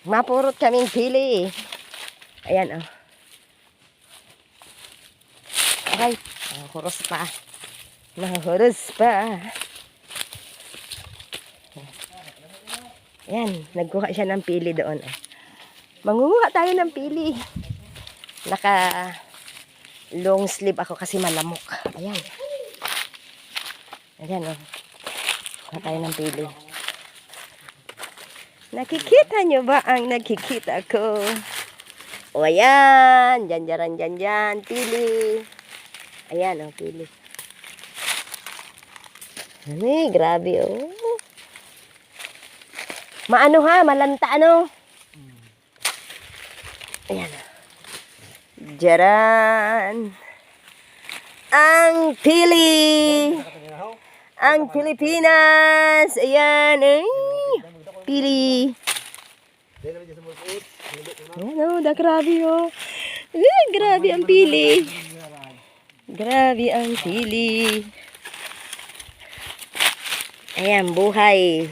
Mapurot kaming pili. Ayan, oh. Okay. Nahuhuros pa. Nahuhuros pa. Ayan. Nagkuha siya ng pili doon. Oh. Mangunguha tayo ng pili. Naka long sleeve ako kasi malamok. Ayan. Ayan, oh. Kuha tayo ng pili. Nakikita nyo ba ang nakikita ko? O, ayan. Dyan. Pili. Ayan, oh, pili. Ay, grabe, oh. Maano ha? Malanta, ano? Ayan, oh. Jaran. Ang pili. Ang Pilipinas. Ayan, ay. Pili. Ayan, oh, grabe, oh. Grabe ang pili. Grabe ang pili. Ayan, buhay.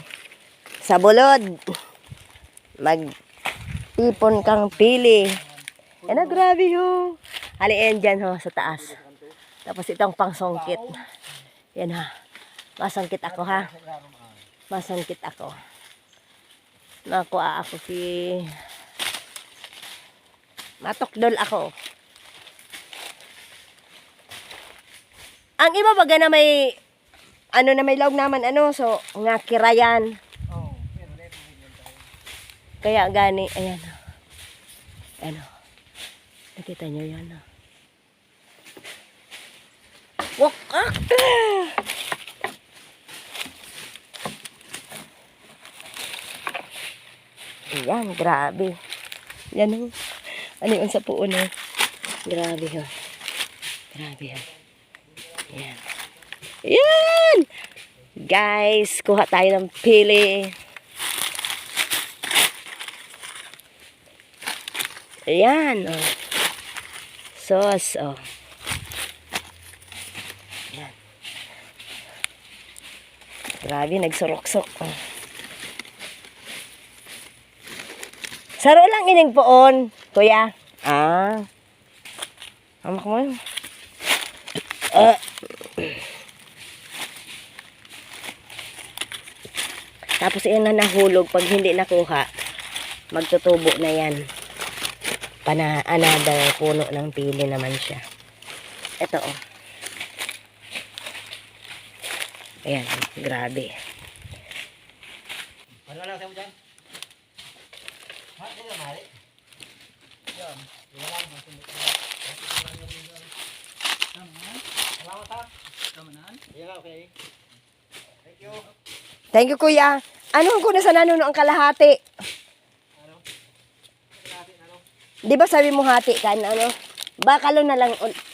Sa bulod. Magtipon kang pili. Ayan, grabe, oh. Haliin dyan, oh, sa taas. Tapos itong pangsongkit. Yan, ha. Masangkit ako, ha. Masangkit ako. Nakuha ako matokdol ako. Ang iba baga na may may lawg naman so nga kirayan. Kaya gani, ayan. Ano? Nakita nyo yan, ha. Wak! Ayan, grabe. Yan, oh. Ano yung sa puon, oh. Grabe, oh. Grabe, oh. Ayan. Ayan! Guys, kuha tayo ng pili. Ayan, oh. Sauce, oh. Ayan. Grabe, nagsurok-sok, oh. Saro lang ining poon, kuya. Hamak mo yun. Tapos yan na nahulog. Pag hindi nakuha, magtutubo na yan. Another puno ng pili naman siya. Ito, oh. Ayan, grabe. Ano lang sa'yo dyan? Thank you, kuya. Ano ko na sa nanuno ang kalahati? Di ba sabi mo hati kan, ano? Bakalo na lang,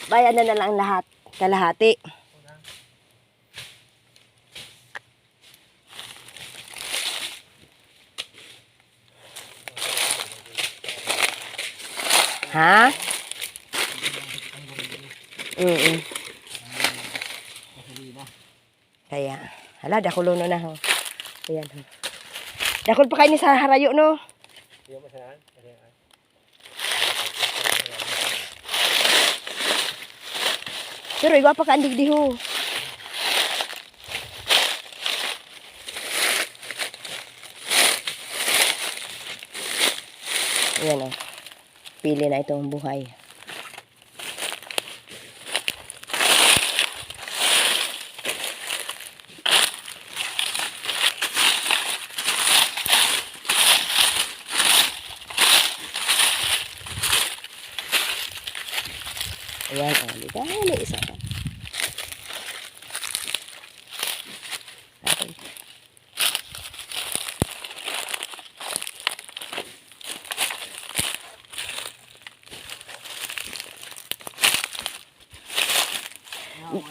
bayan na lang lahat. Kalahati. Ha? Kaya, hala, dakulo na ho. Ayan ho. Dakul pa kayo ni sa harayo, no? Pero iwa pa ka andig di ho. Ayan o. Pili na itong buhay. Ayan o. Diba? May isa pa. Okay.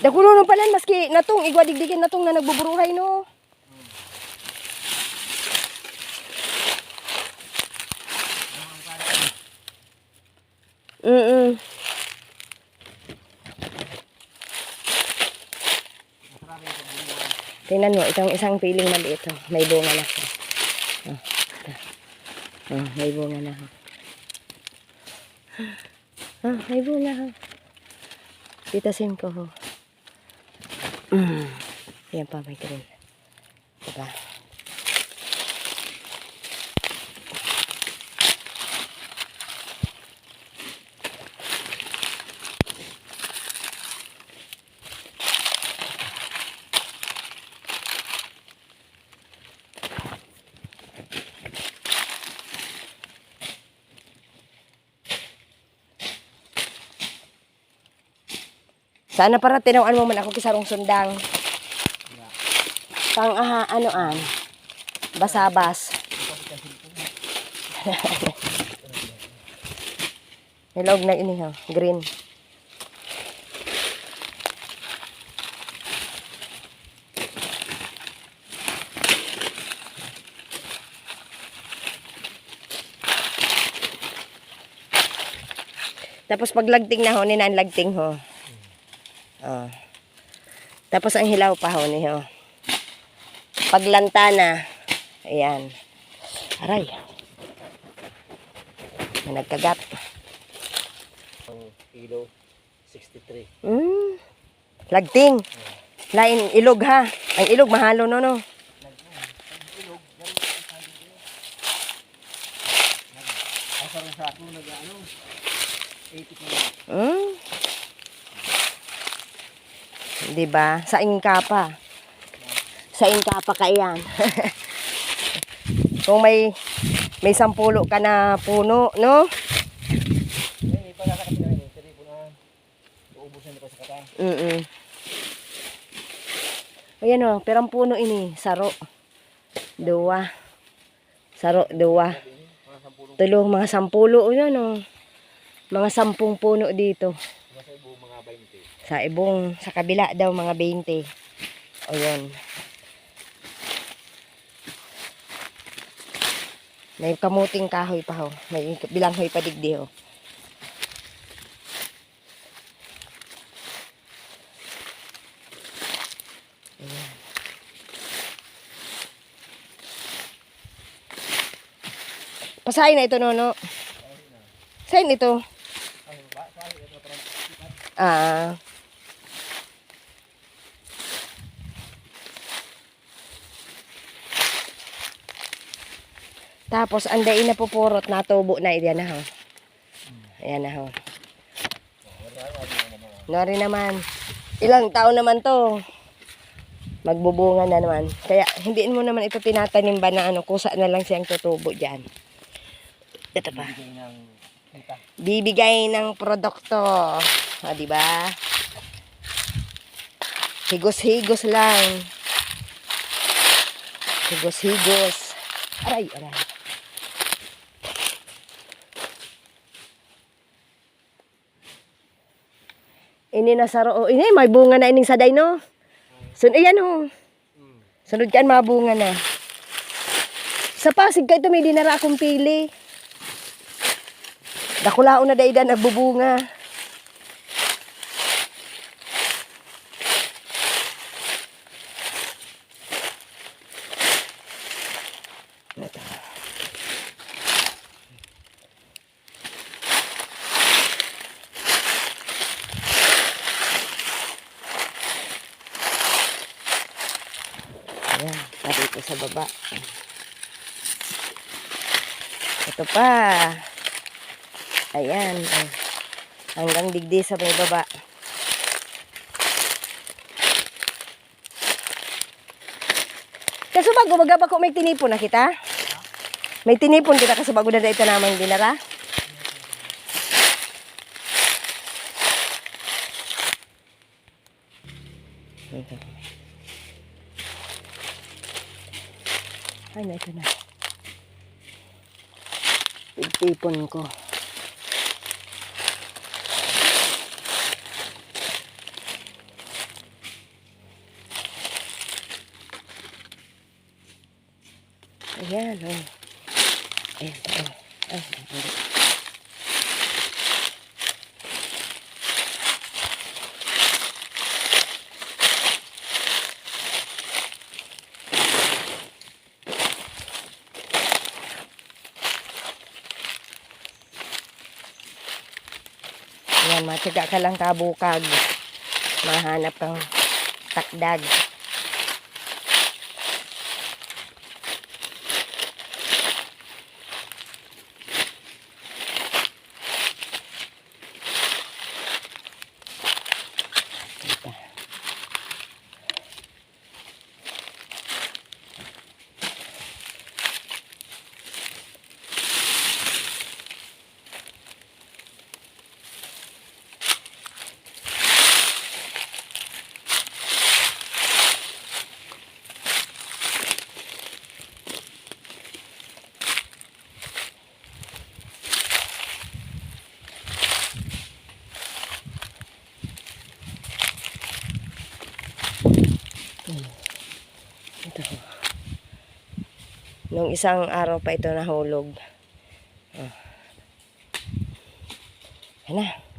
Dakulo nung palan, maski natong igwadigdigin natong na nagbuburuhay, no? Tingnan mo, itong isang piling maliit, oh. May bunga na siya. Oh. Oh, may bunga na ho. Ah, may bunga ho. Titasin ko ho. Ayan pa, may green. Diba? Sana para tinawan mo man ako kisarong sundang. Pang anoan. Basabas. Nilog na ini ha, green. Tapos pag lagting na ho, ninan lagting ho. Oh. Tapos ang hilaw pa ho ni ho. Paglanta na, ayan. Aray. May nagkagat. Kilo 63. Lagting. Lain ilog ha. Ang ilog mahalo no no. Asarang sako nag-ano 80 kilo. Diba? Saing ka pa. Saing ka pa kaiyan. Kung may 10 ka na puno, no? May pagkakataon na rin. Pero po na uubusan nito sa kata. Ayan o, perang puno ini. Saro. 2. Saro, 2. Tulo, mga 10. Ayan o. Mga 10 puno dito. Sa ibo mga 20. Sa ibong, sa kabila daw mga 20. O yun. May kamuting kahoy pa ho. May bilanghoy pa digdi ho. Ayan. Pasahin na ito, Nono. Sahin ito. Tapos anday na pupurot na tubo na iyan na ho. Ayan na ho. Nari naman. Ilang taon naman to. Magbubunga na naman. Kaya hindi mo naman ito tinatanim ba na ano, kusa na lang siyang tutubo diyan. Ito pa. Bibigay ng produkto. Di ba? Higos-higos lang. Higos-higos. Aray, aray. Ini nasaro. Ini may bunga na ining saday no. Sun ayan ho. Sunod kan mabunga na. Sa Pasig kay ito may dinara akong pili. Dakulao na dayda nagbubunga. Ayan, dito sa baba. Ito pa. Ayan. Hanggang digdi sa may baba. Kaso bago magaba ko may tinipon na kita? May tinipon kita kasi bago na ito naman dinara? Ay, na ito na. Tipon ko. Ayan, oh. Ayan, oh. Ay, hindi. Kailangan matyaga ka lang kabukag. Mahanap kang takdag. Ito. Nung isang araw pa ito nahulog. Yan na.